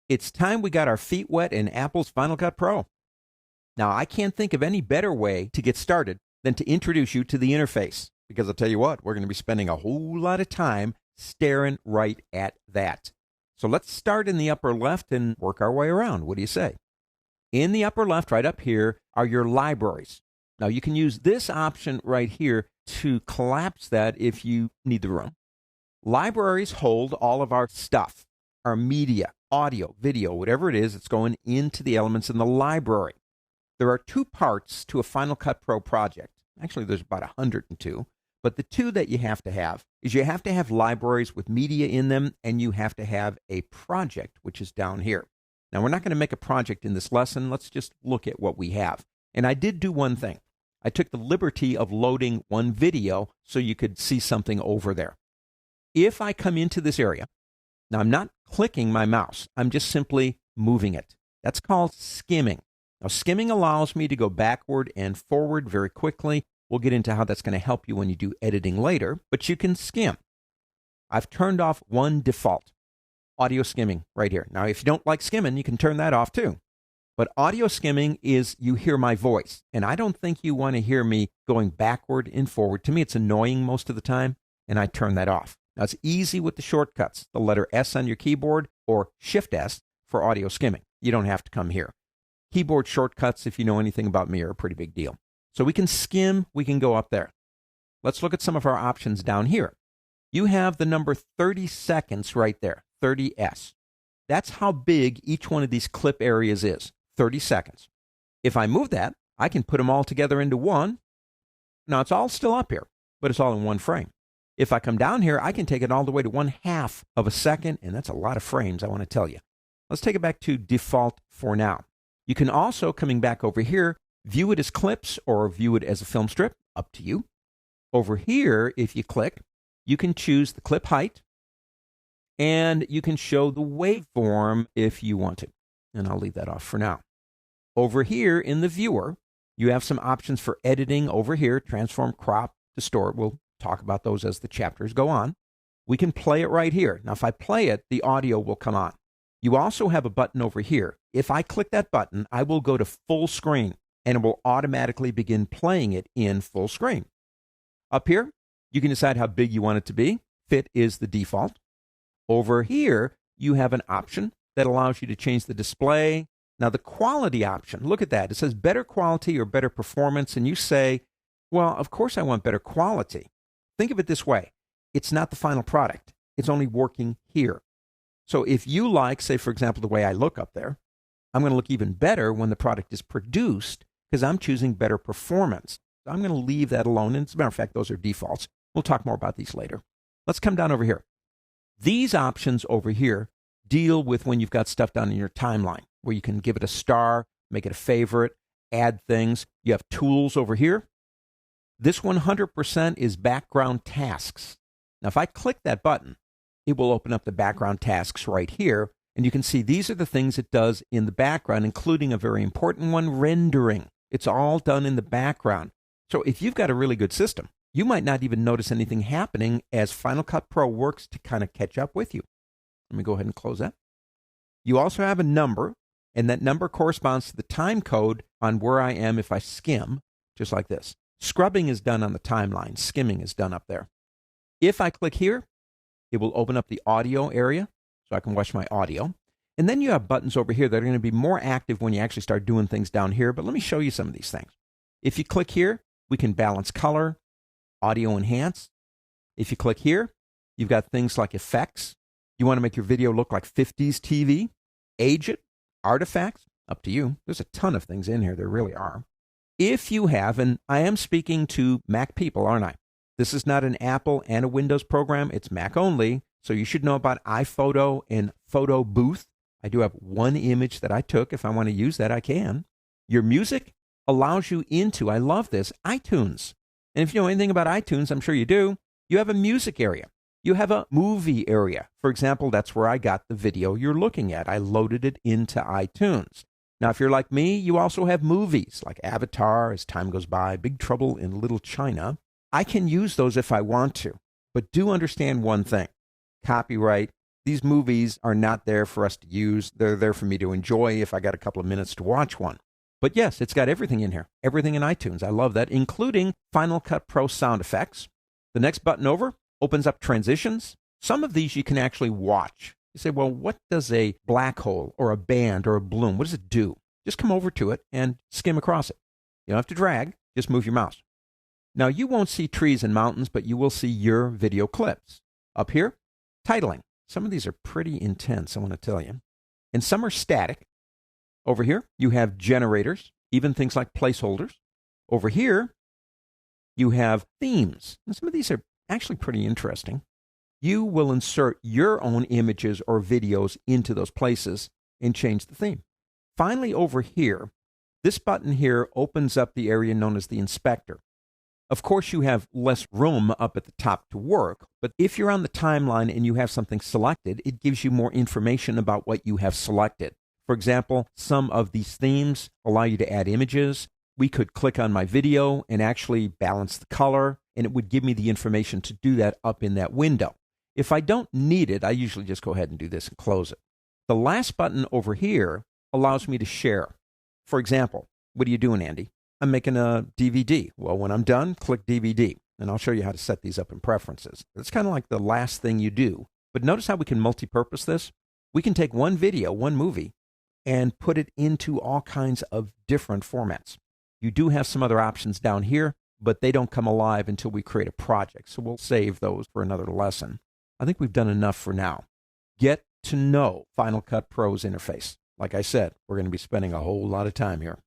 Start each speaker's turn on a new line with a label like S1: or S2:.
S1: It's time we got our feet wet in Apple's Final Cut Pro. Now, I can't think of any better way to get started than to introduce you to the interface, because I'll tell you what, we're going to be spending a whole lot of time staring right at that. So let's start in the upper left and work our way around. What do you say? In the upper left, right up here, are your libraries. Now, you can use this option right here to collapse that if you need the room. Libraries hold all of our stuff, our media, audio, video, whatever it is, it's going into the elements in the library. There are two parts to a Final Cut Pro project. Actually, there's about 102. But the two that you have to have is you have to have libraries with media in them, and you have to have a project, which is down here. Now, we're not going to make a project in this lesson. Let's just look at what we have. And I did do one thing. I took the liberty of loading one video so you could see something over there. If I come into this area, now I'm not clicking my mouse. I'm just simply moving it. That's called skimming. Now, skimming allows me to go backward and forward very quickly. We'll get into how that's going to help you when you do editing later, but you can skim. I've turned off one default, audio skimming right here. Now, if you don't like skimming, you can turn that off too. But audio skimming is you hear my voice, and I don't think you want to hear me going backward and forward. To me, it's annoying most of the time, and I turn that off. Now, it's easy with the shortcuts, the letter S on your keyboard or Shift S for audio skimming. You don't have to come here. Keyboard shortcuts, if you know anything about me, are a pretty big deal. So we can skim, we can go up there. Let's look at some of our options down here. You have the number 30 seconds right there, 30S. That's how big each one of these clip areas is, 30 seconds. If I move that, I can put them all together into one. Now, it's all still up here, but it's all in one frame. If I come down here, I can take it all the way to 1/2 of a second, and that's a lot of frames, I want to tell you. Let's take it back to default for now. You can also, coming back over here, view it as clips or view it as a film strip, up to you. Over here, if you click, you can choose the clip height, and you can show the waveform if you want to. And I'll leave that off for now. Over here in the viewer, you have some options for editing over here, transform, crop, distort. We'll talk about those as the chapters go on. We can play it right here. Now, if I play it, the audio will come on. You also have a button over here. If I click that button, I will go to full screen, and it will automatically begin playing it in full screen. Up here, you can decide how big you want it to be. Fit is the default. Over here, you have an option that allows you to change the display. Now, the quality option, look at that. It says better quality or better performance, and you say, well, of course I want better quality. Think of it this way. It's not the final product. It's only working here. So if you like, say, for example, the way I look up there, I'm going to look even better when the product is produced because I'm choosing better performance. I'm going to leave that alone. And as a matter of fact, those are defaults. We'll talk more about these later. Let's come down over here. These options over here deal with when you've got stuff down in your timeline where you can give it a star, make it a favorite, add things. You have tools over here. This 100% is background tasks. Now, if I click that button, it will open up the background tasks right here. And you can see these are the things it does in the background, including a very important one, rendering. It's all done in the background. So if you've got a really good system, you might not even notice anything happening as Final Cut Pro works to kind of catch up with you. Let me go ahead and close that. You also have a number, and that number corresponds to the time code on where I am if I skim, just like this. Scrubbing is done on the timeline. Skimming is done up there. If I click here, it will open up the audio area, so I can watch my audio. And then you have buttons over here that are going to be more active when you actually start doing things down here. But let me show you some of these things. If you click here, we can balance color, audio enhance. If you click here, you've got things like effects. You want to make your video look like 50s TV, age it, artifacts, up to you. There's a ton of things in here. There really are. If you have, and I am speaking to Mac people, aren't I? This is not an Apple and a Windows program. It's Mac only. So you should know about iPhoto and Photo Booth. I do have one image that I took. If I want to use that, I can. Your music allows you into, I love this, iTunes. And if you know anything about iTunes, I'm sure you do, you have a music area. You have a movie area. For example, that's where I got the video you're looking at. I loaded it into iTunes. Now, if you're like me, you also have movies like Avatar, As Time Goes By, Big Trouble in Little China. I can use those if I want to. But do understand one thing. Copyright These movies are not there for us to use. They're there for me to enjoy if I got a couple of minutes to watch one. But yes, it's got everything in here, everything in iTunes. I love that, including Final Cut Pro sound effects. The next button over opens up transitions. Some of these you can actually watch. You say, well, what does a black hole or a band or a bloom, what does it do? Just come over to it and skim across it. You don't have to drag, just move your mouse. Now, you won't see trees and mountains, but you will see your video clips. Up here, titling. Some of these are pretty intense, I want to tell you. And some are static. Over here, you have generators, even things like placeholders. Over here, you have themes. And some of these are actually pretty interesting. You will insert your own images or videos into those places and change the theme. Finally, over here, this button here opens up the area known as the inspector. Of course, you have less room up at the top to work, but if you're on the timeline and you have something selected, it gives you more information about what you have selected. For example, some of these themes allow you to add images. We could click on my video and actually balance the color, and it would give me the information to do that up in that window. If I don't need it, I usually just go ahead and do this and close it. The last button over here allows me to share. For example, what are you doing, Andy? I'm making a DVD. Well, when I'm done, click DVD, and I'll show you how to set these up in preferences. It's kind of like the last thing you do. But notice how we can multi-purpose this. We can take one video, one movie, and put it into all kinds of different formats. You do have some other options down here, but they don't come alive until we create a project. So we'll save those for another lesson. I think we've done enough for now. Get to know Final Cut Pro's interface. Like I said, we're going to be spending a whole lot of time here.